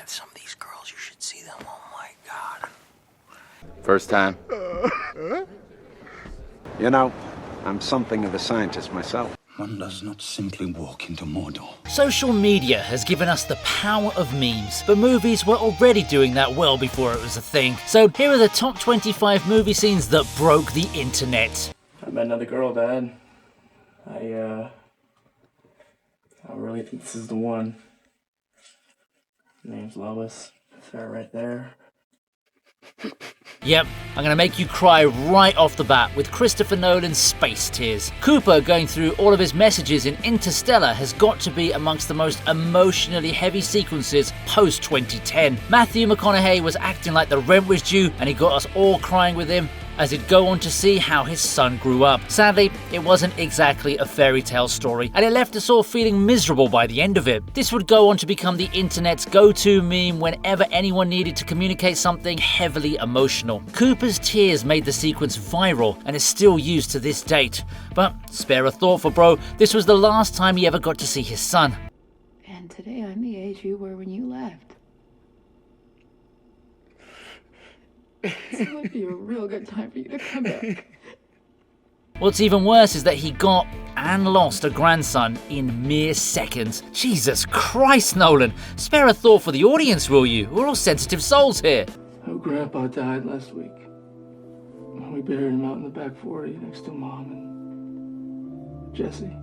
man, some of these girls, you should see them. Oh my God. First time? You know, I'm something of a scientist myself. One does not simply walk into Mordor. Social media has given us the power of memes, but movies were already doing that well before it was a thing. So here are the top 25 movie scenes that broke the internet. I met another girl, Dad. I really think this is the one. Her name's Lois. It's her right there. Yep, I'm gonna make you cry right off the bat with Christopher Nolan's space tears. Cooper going through all of his messages in Interstellar has got to be amongst the most emotionally heavy sequences post-2010. Matthew McConaughey was acting like the rent was due and he got us all crying with him as he'd go on to see how his son grew up. Sadly, it wasn't exactly a fairy tale story, and it left us all feeling miserable by the end of it. This would go on to become the internet's go-to meme whenever anyone needed to communicate something heavily emotional. Cooper's tears made the sequence viral and is still used to this date. But spare a thought for bro, this was the last time he ever got to see his son. And today I'm the age you were when you left. This might be a real good time for you to come back. What's even worse is that he got and lost a grandson in mere seconds. Jesus Christ, Nolan! Spare a thought for the audience, will you? We're all sensitive souls here. Oh, Grandpa died last week. We buried him out in the back 40 next to Mom and Jesse.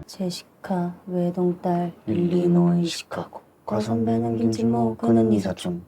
제시카 외동딸 일리노이 시카고 과선배는 김진모 그는 네 사촌.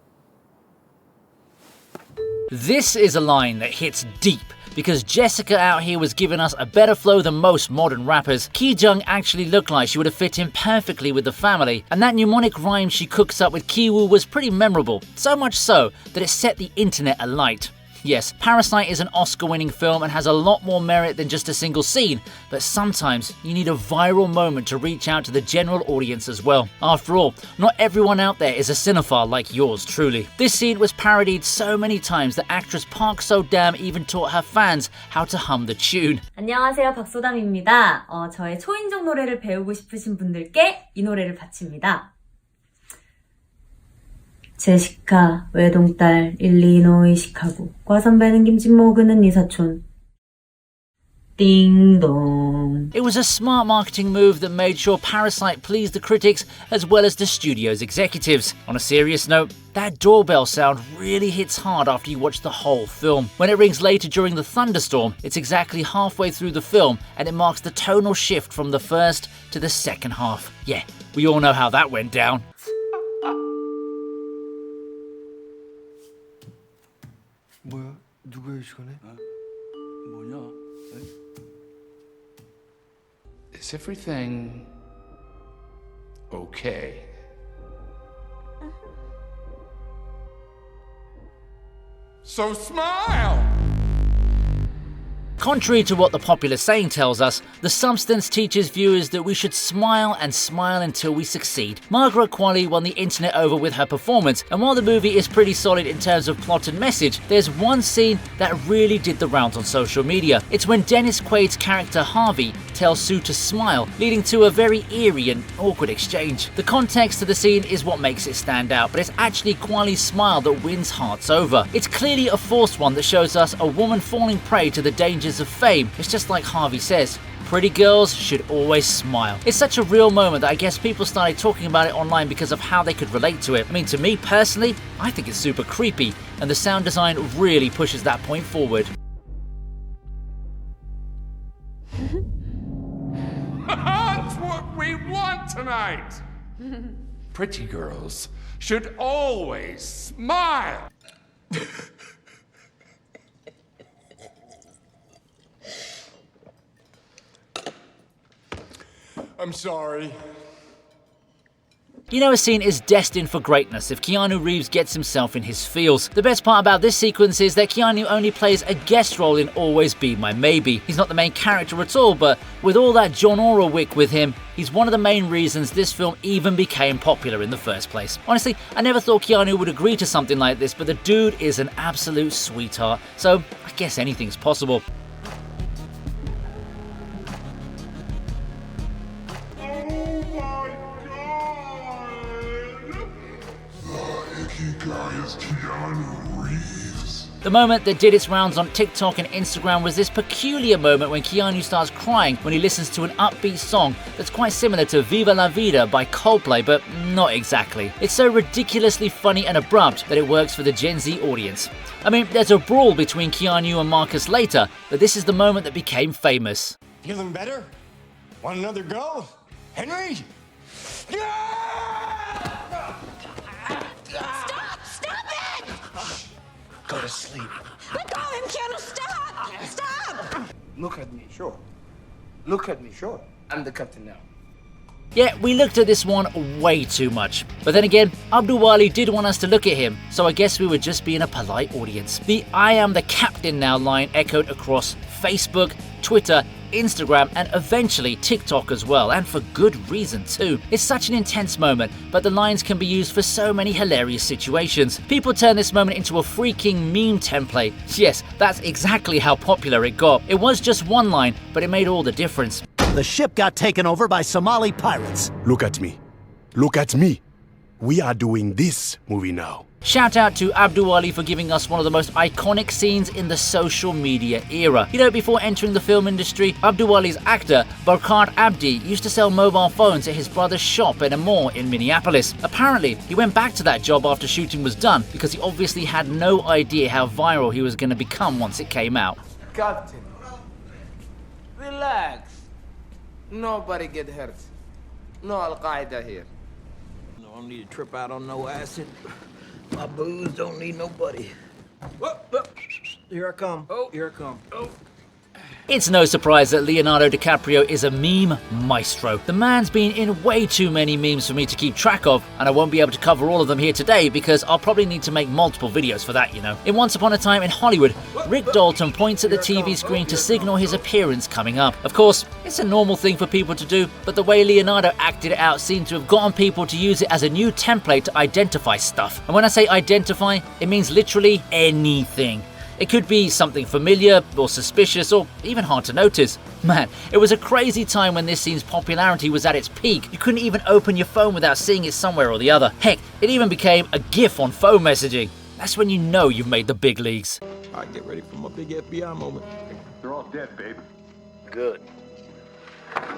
This is a line that hits deep, because Jessica out here was giving us a better flow than most modern rappers. Ki-jung actually looked like she would have fit in perfectly with the family, and that mnemonic rhyme she cooks up with Kiwoo was pretty memorable, so much so that it set the internet alight. Yes, Parasite is an Oscar-winning film and has a lot more merit than just a single scene, but sometimes you need a viral moment to reach out to the general audience as well. After all, not everyone out there is a cinephile like yours truly. This scene was parodied so many times that actress Park So-dam even taught her fans how to hum the tune. 안녕하세요, 박소담입니다. 저의 초인종 노래를 배우고 싶으신 분들께 이 노래를 바칩니다. 제시카 외동딸 일리노이 시카고 과선배는 김진모 그는 네 사촌. Ding dong. It was a smart marketing move that made sure Parasite pleased the critics as well as the studio's executives. On a serious note, that doorbell sound really hits hard after you watch the whole film. When it rings later during the thunderstorm, it's exactly halfway through the film and it marks the tonal shift from the first to the second half. Yeah, we all know how that went down. 뭐야? 누구야 이 시간에? 뭐냐? Is everything okay? So smile! Contrary to what the popular saying tells us, the substance teaches viewers that we should smile and smile until we succeed. Margaret Qualley won the internet over with her performance, and while the movie is pretty solid in terms of plot and message, there's one scene that really did the rounds on social media. It's when Dennis Quaid's character Harvey tells Sue to smile, leading to a very eerie and awkward exchange. The context of the scene is what makes it stand out, but it's actually Qualley's smile that wins hearts over. It's clearly a forced one that shows us a woman falling prey to the dangers of fame. It's just like Harvey says, pretty girls should always smile. It's such a real moment that I guess people started talking about it online because of how they could relate to it. I mean, to me personally, I think it's super creepy, and the sound design really pushes that point forward. That's what we want tonight! Pretty girls should always smile! I'm sorry. You know, a scene is destined for greatness if Keanu Reeves gets himself in his feels. The best part about this sequence is that Keanu only plays a guest role in Always Be My Maybe. He's not the main character at all, but with all that John Aura wick with him, he's one of the main reasons this film even became popular in the first place. Honestly, I never thought Keanu would agree to something like this, but the dude is an absolute sweetheart, so I guess anything's possible. sticky guy is Keanu Reeves. The moment that did its rounds on TikTok and Instagram was this peculiar moment when Keanu starts crying when he listens to an upbeat song that's quite similar to Viva La Vida by Coldplay, but not exactly. It's so ridiculously funny and abrupt that it works for the Gen Z audience. I mean, there's a brawl between Keanu and Marcus later, but this is the moment that became famous. Feeling better? Want another go? Henry? Stop it! Go to sleep. Let go of him, Keanu! Stop! Stop! Look at me, sure. Look at me, sure. I'm the captain now. Yeah, we looked at this one way too much. But then again, Abdulwali did want us to look at him, so I guess we were just being a polite audience. The "I am the captain now" line echoed across Facebook, Twitter, Instagram, and eventually TikTok as well, and for good reason too. It's such an intense moment, but the lines can be used for so many hilarious situations. People turn this moment into a freaking meme template. Yes, that's exactly how popular it got. It was just one line, but it made all the difference. The ship got taken over by Somali pirates. Look at me. Look at me. We are doing this movie now. Shout out to Abdulwali for giving us one of the most iconic scenes in the social media era. You know, before entering the film industry, Abdulwali's actor, Barkad Abdi, used to sell mobile phones at his brother's shop in a mall in Minneapolis. Apparently, he went back to that job after shooting was done because he obviously had no idea how viral he was going to become once it came out. Captain, relax. Nobody get hurt. No Al-Qaeda here. No, I don't need to trip out on no acid. My booze don't need nobody. Whoa. Here I come. Oh, here I come. Oh. It's no surprise that Leonardo DiCaprio is a meme maestro. The man's been in way too many memes for me to keep track of, and I won't be able to cover all of them here today because I'll probably need to make multiple videos for that, you know. In Once Upon a Time in Hollywood, Rick Dalton points at the TV screen to signal his appearance coming up. Of course, it's a normal thing for people to do, but the way Leonardo acted it out seemed to have gotten people to use it as a new template to identify stuff. And when I say identify, it means literally anything. It could be something familiar or suspicious or even hard to notice. Man, it was a crazy time when this scene's popularity was at its peak. You couldn't even open your phone without seeing it somewhere or the other. Heck, it even became a GIF on phone messaging. That's when you know you've made the big leagues. All right, get ready for my big FBI moment. They're all dead, babe. Good. I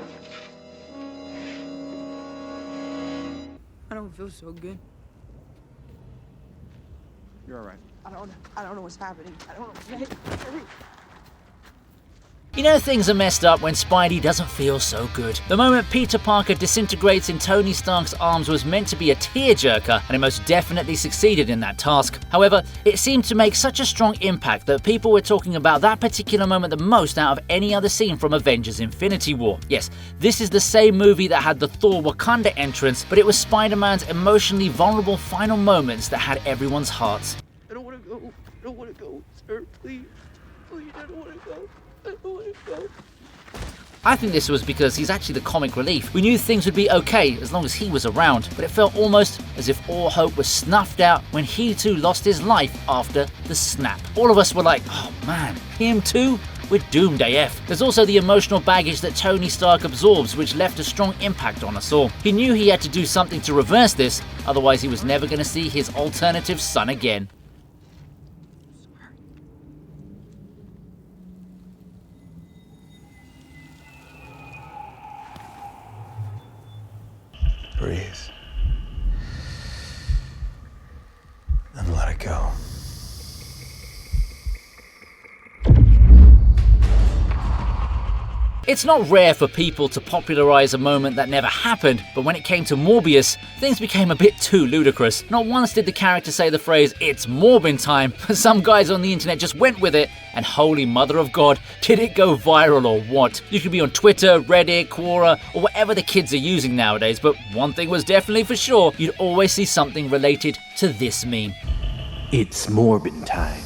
don't feel so good. You're all right. I don't know what's happening. I don't know. You know things are messed up when Spidey doesn't feel so good. The moment Peter Parker disintegrates in Tony Stark's arms was meant to be a tearjerker, and it most definitely succeeded in that task. However, it seemed to make such a strong impact that people were talking about that particular moment the most out of any other scene from Avengers Infinity War. Yes, this is the same movie that had the Thor Wakanda entrance, but it was Spider-Man's emotionally vulnerable final moments that had everyone's hearts. I don't want to go. I don't want to go, sir. Please. Please, I don't want to go. I don't want to go. I think this was because he's actually the comic relief. We knew things would be okay as long as he was around, but it felt almost as if all hope was snuffed out when he too lost his life after the snap. All of us were like, oh man, him too? We're doomed AF. There's also the emotional baggage that Tony Stark absorbs, which left a strong impact on us all. He knew he had to do something to reverse this, otherwise he was never going to see his alternative son again. Breathe. And let it go. It's not rare for people to popularize a moment that never happened, but when it came to Morbius, things became a bit too ludicrous. Not once did the character say the phrase, "It's Morbin time," but some guys on the internet just went with it, and holy mother of God, did it go viral or what? You could be on Twitter, Reddit, Quora, or whatever the kids are using nowadays, but one thing was definitely for sure, you'd always see something related to this meme. It's Morbin time.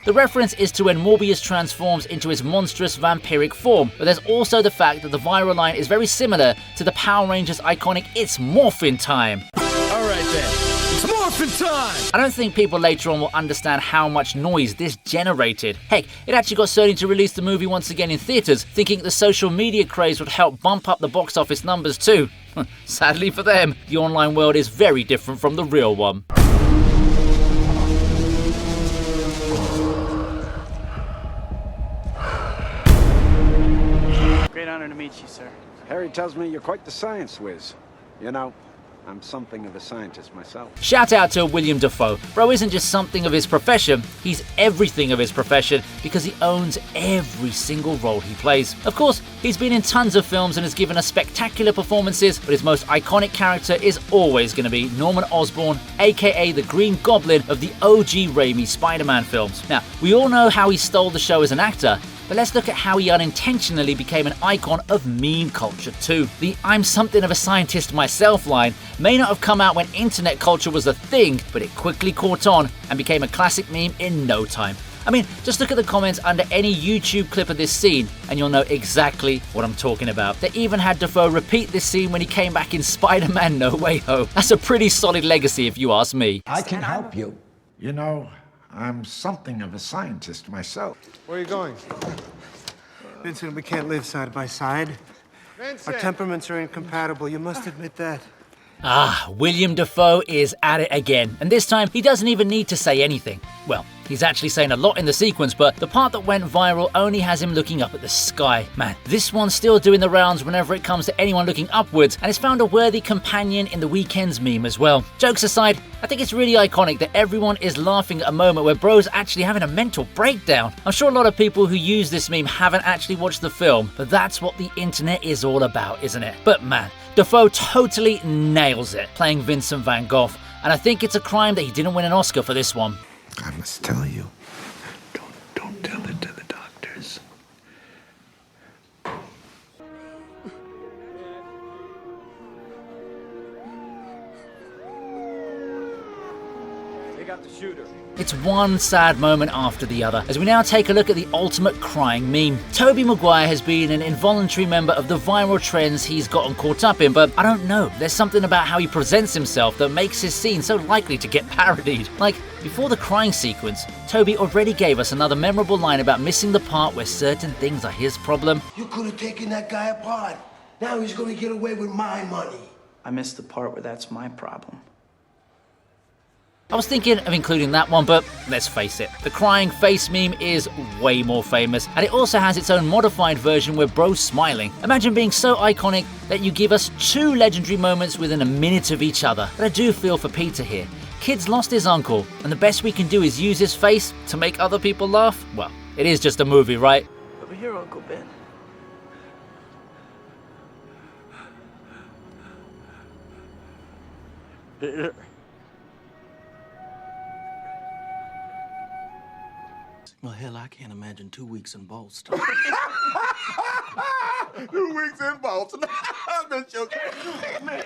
The reference is to when Morbius transforms into his monstrous vampiric form, but there's also the fact that the viral line is very similar to the Power Rangers iconic "It's Morphin' Time." Alright then, it's Morphin' time! I don't think people later on will understand how much noise this generated. Heck, it actually got Sony to release the movie once again in theaters, thinking the social media craze would help bump up the box office numbers too. Sadly for them, the online world is very different from the real one. Great honor to meet you, sir. Harry tells me you're quite the science whiz. You know, I'm something of a scientist myself. Shout out to William Dafoe. Bro isn't just something of his profession, he's everything of his profession because he owns every single role he plays. Of course, he's been in tons of films and has given us spectacular performances, but his most iconic character is always going to be Norman Osborn, aka the Green Goblin of the OG Raimi Spider-Man films. Now, we all know how he stole the show as an actor, but let's look at how he unintentionally became an icon of meme culture too. The "I'm something of a scientist myself" line may not have come out when internet culture was a thing, but it quickly caught on and became a classic meme in no time. I mean, just look at the comments under any YouTube clip of this scene and you'll know exactly what I'm talking about. They even had Dafoe repeat this scene when he came back in Spider-Man No Way Home. That's a pretty solid legacy if you ask me. I can help you. You know, I'm something of a scientist myself. Where are you going? Vincent, we can't live side by side. Vincent. Our temperaments are incompatible, you must admit that. William Dafoe is at it again, and this time he doesn't even need to say anything. Well, he's actually saying a lot in the sequence, but the part that went viral only has him looking up at the sky. Man, this one's still doing the rounds whenever it comes to anyone looking upwards, and it's found a worthy companion in the Weekend's meme as well. Jokes aside, I think it's really iconic that everyone is laughing at a moment where bro's actually having a mental breakdown. I'm sure a lot of people who use this meme haven't actually watched the film, but that's what the internet is all about, isn't it? But man, Dafoe totally nails it, playing Vincent van Gogh, and I think it's a crime that he didn't win an Oscar for this one. I must tell you, don't tell it to the doctors. Take out the shooter. It's one sad moment after the other, as we now take a look at the ultimate crying meme. Tobey Maguire has been an involuntary member of the viral trends he's gotten caught up in, but I don't know, there's something about how he presents himself that makes his scene so likely to get parodied. Like, before the crying sequence, Tobey already gave us another memorable line about missing the part where certain things are his problem. You could have taken that guy apart. Now he's gonna get away with my money. I missed the part where that's my problem. I was thinking of including that one, but let's face it, the crying face meme is way more famous, and it also has its own modified version where bro's smiling. Imagine being so iconic that you give us two legendary moments within a minute of each other. But I do feel for Peter here. Kid's lost his uncle, and the best we can do is use his face to make other people laugh? Well, it is just a movie, right? Over here, Uncle Ben. Peter. Well, hell, I can't imagine 2 weeks in Boston. 2 weeks in Boston. I've been joking. Man.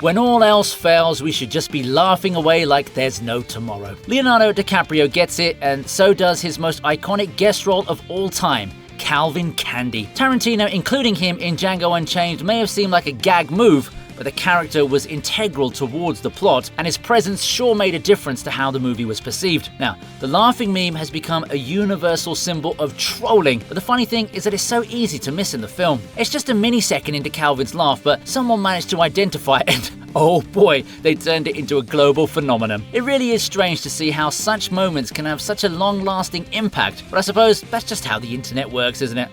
When all else fails, we should just be laughing away like there's no tomorrow. Leonardo DiCaprio gets it, and so does his most iconic guest role of all time, Calvin Candy. Tarantino, including him in Django Unchained, may have seemed like a gag move, but the character was integral towards the plot, and his presence sure made a difference to how the movie was perceived. Now, the laughing meme has become a universal symbol of trolling, but the funny thing is that it's so easy to miss in the film. It's just a mini-second into Calvin's laugh, but someone managed to identify it, and oh boy, they turned it into a global phenomenon. It really is strange to see how such moments can have such a long-lasting impact, but I suppose that's just how the internet works, isn't it?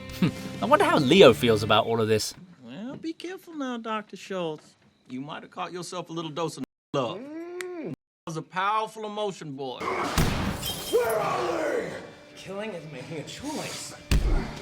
I wonder how Leo feels about all of this. Well, be careful now, Dr. Schultz. You might have caught yourself a little dose of love. It was a powerful emotion, boy. Where are they? Killing is making a choice.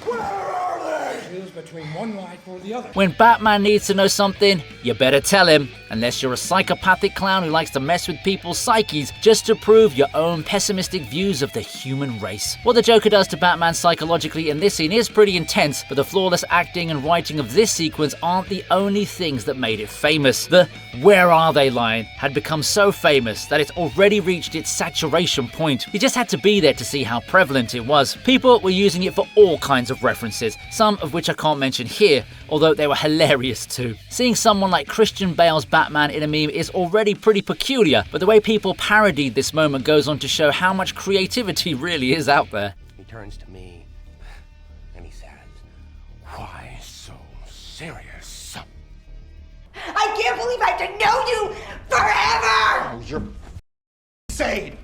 Where are they? Choose between one life or the other. When Batman needs to know something, you better tell him, unless you're a psychopathic clown who likes to mess with people's psyches just to prove your own pessimistic views of the human race. What the Joker does to Batman psychologically in this scene is pretty intense, but the flawless acting and writing of this sequence aren't the only things that made it famous. The "where are they" line had become so famous that it's already reached its saturation point. You just had to be there to see how prevalent it was. People were using it for all kinds of references, some of which I can't mention here, although they were hilarious too. Seeing someone like Christian Bale's Batman in a meme is already pretty peculiar, but the way people parodied this moment goes on to show how much creativity really is out there. He turns to me and he says, "Why so serious?" I can't believe I have to know you forever! Oh, you're insane.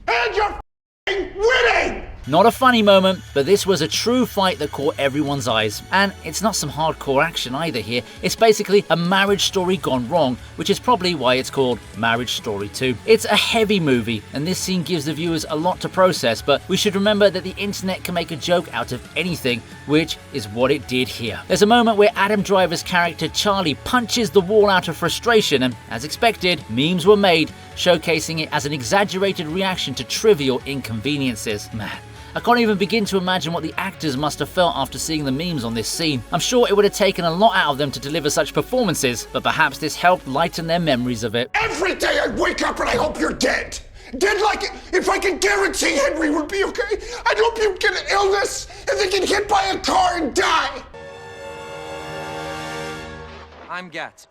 And you're winning! Not a funny moment, but this was a true fight that caught everyone's eyes. And it's not some hardcore action either here, it's basically a marriage story gone wrong, which is probably why it's called Marriage Story 2. It's a heavy movie, and this scene gives the viewers a lot to process, but we should remember that the internet can make a joke out of anything, which is what it did here. There's a moment where Adam Driver's character Charlie punches the wall out of frustration, and as expected, memes were made, showcasing it as an exaggerated reaction to trivial inconveniences. Man, I can't even begin to imagine what the actors must have felt after seeing the memes on this scene. I'm sure it would have taken a lot out of them to deliver such performances, but perhaps this helped lighten their memories of it. Every day I wake up and I hope you're dead. Dead like if I can guarantee Henry would be okay. I'd hope you get an illness and then get hit by a car and die. I'm Gatsby.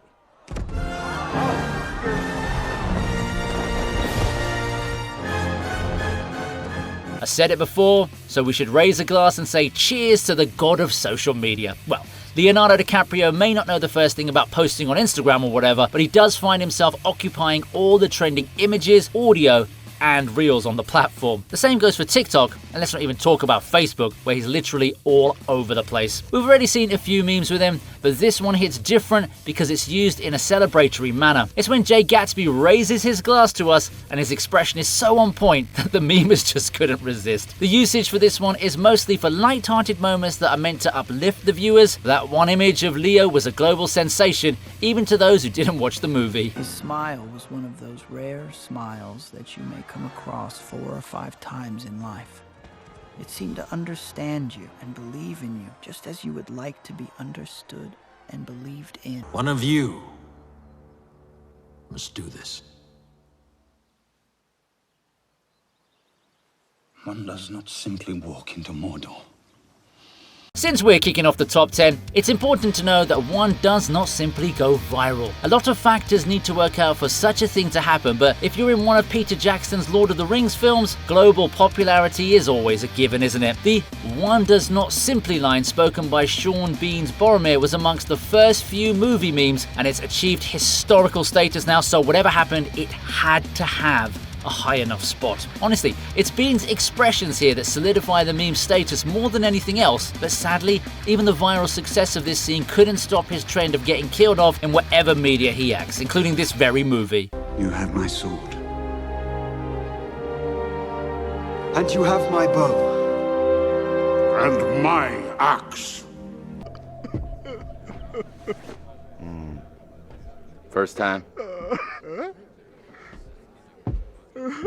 I said it before, so we should raise a glass and say cheers to the god of social media. Well, Leonardo DiCaprio may not know the first thing about posting on Instagram or whatever, but he does find himself occupying all the trending images, audio, and reels on the platform. The same goes for TikTok, and let's not even talk about Facebook, where he's literally all over the place. We've already seen a few memes with him, but this one hits different because it's used in a celebratory manner. It's when Jay Gatsby raises his glass to us, and his expression is so on point that the memers just couldn't resist. The usage for this one is mostly for light-hearted moments that are meant to uplift the viewers. That one image of Leo was a global sensation, even to those who didn't watch the movie. His smile was one of those rare smiles that you may come across 4 or 5 times in life. It seemed to understand you and believe in you, just as you would like to be understood and believed in. One of you must do this. One does not simply walk into Mordor. Since we're kicking off the top 10, it's important to know that one does not simply go viral. A lot of factors need to work out for such a thing to happen, but if you're in one of Peter Jackson's Lord of the Rings films, global popularity is always a given, isn't it? The "one does not simply" line spoken by Sean Bean's Boromir was amongst the first few movie memes, and it's achieved historical status now, so whatever happened, it had to have a high enough spot. Honestly, it's Bean's expressions here that solidify the meme's status more than anything else, but sadly, even the viral success of this scene couldn't stop his trend of getting killed off in whatever media he acts, including this very movie. You have my sword. And you have my bow. And my axe. First time.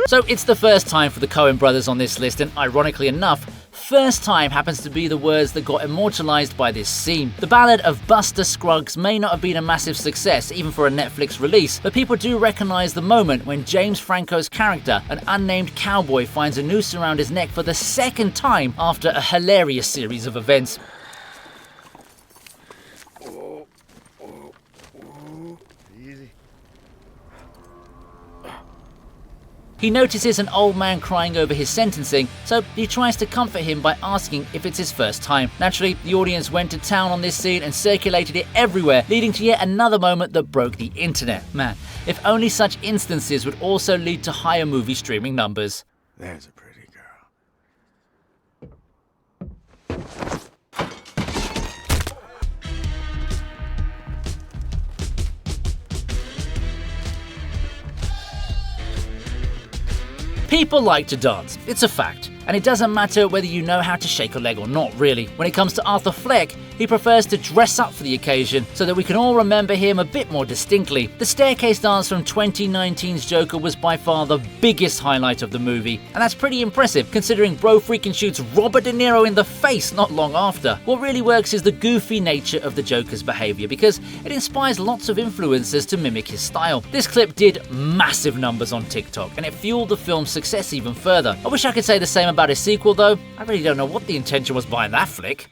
So it's the first time for the Coen brothers on this list, and ironically enough, first time happens to be the words that got immortalized by this scene. The Ballad of Buster Scruggs may not have been a massive success, even for a Netflix release, but people do recognize the moment when James Franco's character, an unnamed cowboy, finds a noose around his neck for the second time after a hilarious series of events. He notices an old man crying over his sentencing, so he tries to comfort him by asking if it's his first time. Naturally, the audience went to town on this scene and circulated it everywhere, leading to yet another moment that broke the internet. Man, if only such instances would also lead to higher movie streaming numbers. There's a pretty girl. People like to dance, it's a fact. And it doesn't matter whether you know how to shake a leg or not, really. When it comes to Arthur Fleck, he prefers to dress up for the occasion so that we can all remember him a bit more distinctly. The staircase dance from 2019's Joker was by far the biggest highlight of the movie, and that's pretty impressive considering Bro freaking shoots Robert De Niro in the face not long after. What really works is the goofy nature of the Joker's behaviour, because it inspires lots of influencers to mimic his style. This clip did massive numbers on TikTok, and it fueled the film's success even further. I wish I could say the same about his sequel though. I really don't know what the intention was behind that flick.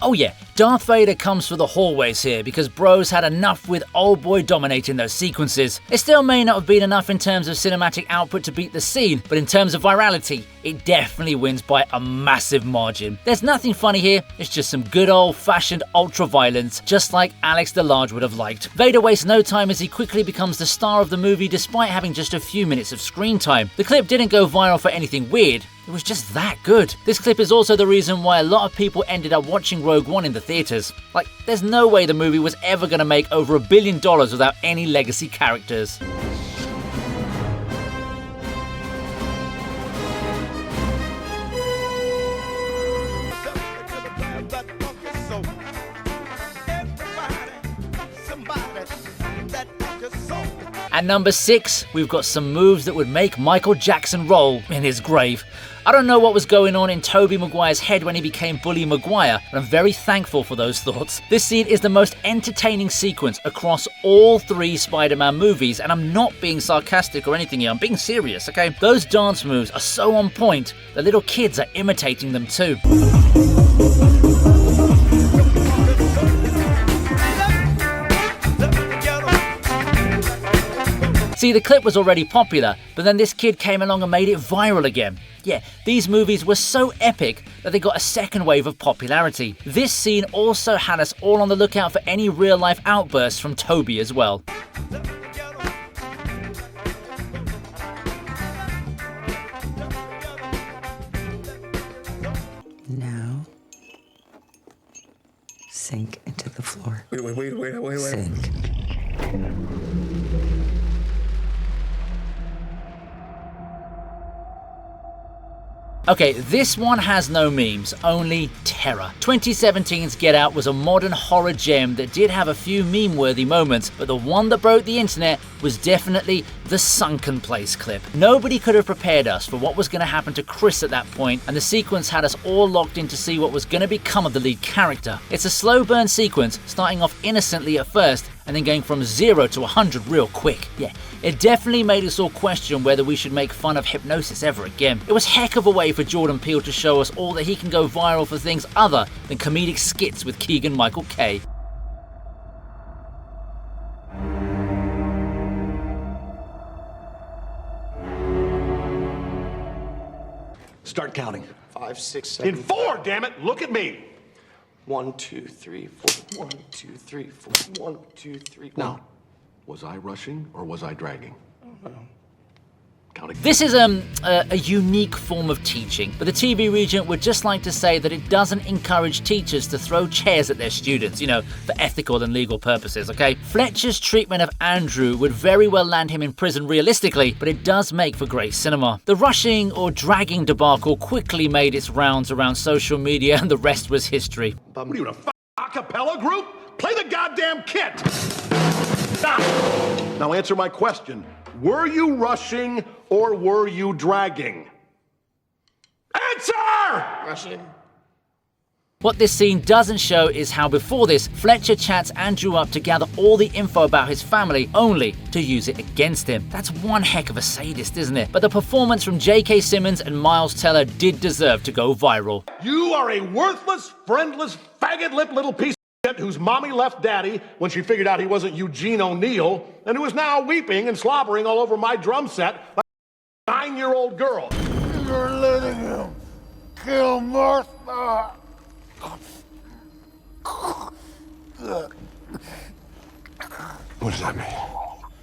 Oh yeah, Darth Vader comes through the hallways here because bros had enough with old boy dominating those sequences. It still may not have been enough in terms of cinematic output to beat the scene, but in terms of virality, it definitely wins by a massive margin. There's nothing funny here, it's just some good old-fashioned ultra-violence, just like Alex the Large would have liked. Vader wastes no time as he quickly becomes the star of the movie despite having just a few minutes of screen time. The clip didn't go viral for anything weird, it was just that good. This clip is also the reason why a lot of people ended up watching Rogue One in the theaters. Like, there's no way the movie was ever gonna make over $1 billion without any legacy characters. At number 6, we've got some moves that would make Michael Jackson roll in his grave. I don't know what was going on in Tobey Maguire's head when he became Bully Maguire, but I'm very thankful for those thoughts. This scene is the most entertaining sequence across all 3 Spider-Man movies, and I'm not being sarcastic or anything here, I'm being serious, okay? Those dance moves are so on point that little kids are imitating them too. See, the clip was already popular, but then this kid came along and made it viral again. Yeah, these movies were so epic that they got a second wave of popularity. This scene also had us all on the lookout for any real-life outbursts from Tobey as well. Now, sink into the floor. Wait. Sink. Okay, this one has no memes, only terror. 2017's Get Out was a modern horror gem that did have a few meme-worthy moments, but the one that broke the internet was definitely the sunken place clip. Nobody could have prepared us for what was going to happen to Chris at that point, and the sequence had us all locked in to see what was going to become of the lead character. It's a slow burn sequence, starting off innocently at first, and then going from 0 to 100 real quick. Yeah, it definitely made us all question whether we should make fun of hypnosis ever again. It was heck of a way for Jordan Peele to show us all that he can go viral for things other than comedic skits with Keegan-Michael Kay. Start counting. 5, 6, 7. In 4, damn it! Look at me! 1, 2, 3, 4. 1, 2, 3, 4. 1, 2, 3. Now, was I rushing or was I dragging? This is a unique form of teaching, but the TV Regent would just like to say that it doesn't encourage teachers to throw chairs at their students, you know, for ethical and legal purposes, okay? Fletcher's treatment of Andrew would very well land him in prison realistically, but it does make for great cinema. The rushing or dragging debacle quickly made its rounds around social media, and the rest was history. What are you, a a-cappella group? Play the goddamn kit! Stop! Now answer my question. Were you rushing or were you dragging? Answer! Rushing. What this scene doesn't show is how before this, Fletcher chats Andrew up to gather all the info about his family, only to use it against him. That's one heck of a sadist, isn't it? But the performance from J.K. Simmons and Miles Teller did deserve to go viral. You are a worthless, friendless, faggot-lipped little piece of shit whose mommy left daddy when she figured out he wasn't Eugene O'Neill, and who is now weeping and slobbering all over my drum set like a 9-year-old girl. You're letting him kill Martha. What does that mean?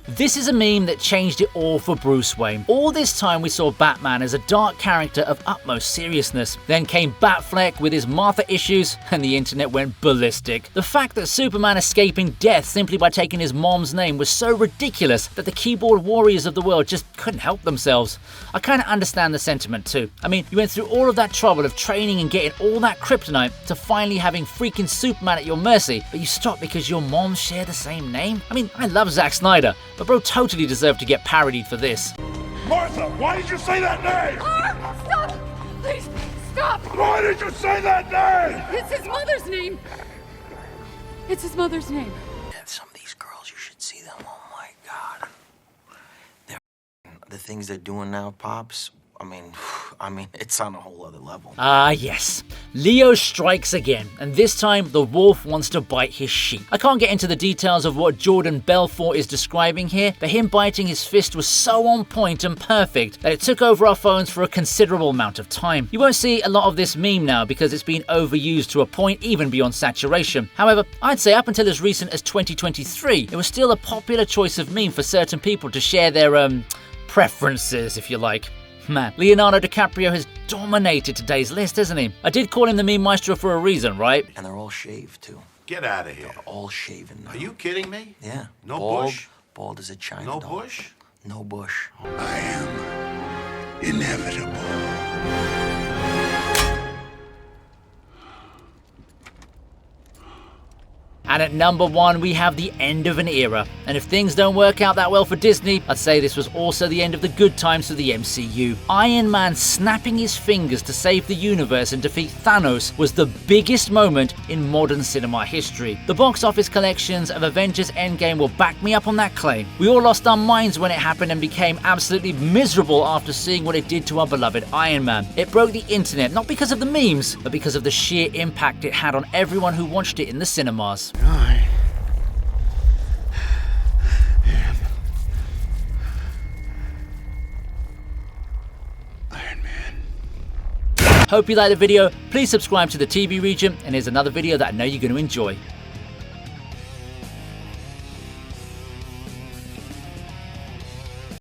This is a meme that changed it all for Bruce Wayne. All this time we saw Batman as a dark character of utmost seriousness. Then came Batfleck with his Martha issues, and the internet went ballistic. The fact that Superman escaping death simply by taking his mom's name was so ridiculous that the keyboard warriors of the world just couldn't help themselves. I kinda understand the sentiment too. I mean, you went through all of that trouble of training and getting all that kryptonite to finally having freaking Superman at your mercy, but you stopped because your moms share the same name? I mean, I love Zack Snyder, but bro totally deserved to get parodied for this. Martha, why did you say that name? Stop! Please, stop! Why did you say that name? It's his mother's name. It's his mother's name. Some of these girls, you should see them. Oh my God. The things they're doing now, Pops, I mean, it's on a whole other level. Ah, yes. Leo strikes again, and this time the wolf wants to bite his sheep. I can't get into the details of what Jordan Belfort is describing here, but him biting his fist was so on point and perfect that it took over our phones for a considerable amount of time. You won't see a lot of this meme now because it's been overused to a point even beyond saturation. However, I'd say up until as recent as 2023, it was still a popular choice of meme for certain people to share their, preferences, if you like. Man, Leonardo DiCaprio has dominated today's list, hasn't he? I did call him the meme maestro for a reason, right? And they're all shaved, too. Get out of here. They're all shaven now. Are you kidding me? Yeah. No bald, bush? Bald as a China No dog. bush? No bush. I am inevitable. And at number 1, we have the end of an era. And if things don't work out that well for Disney, I'd say this was also the end of the good times for the MCU. Iron Man snapping his fingers to save the universe and defeat Thanos was the biggest moment in modern cinema history. The box office collections of Avengers Endgame will back me up on that claim. We all lost our minds when it happened and became absolutely miserable after seeing what it did to our beloved Iron Man. It broke the internet, not because of the memes, but because of the sheer impact it had on everyone who watched it in the cinemas. I am Iron Man. Hope you liked the video. Please subscribe to the TV Regent, and here's another video that I know you're going to enjoy.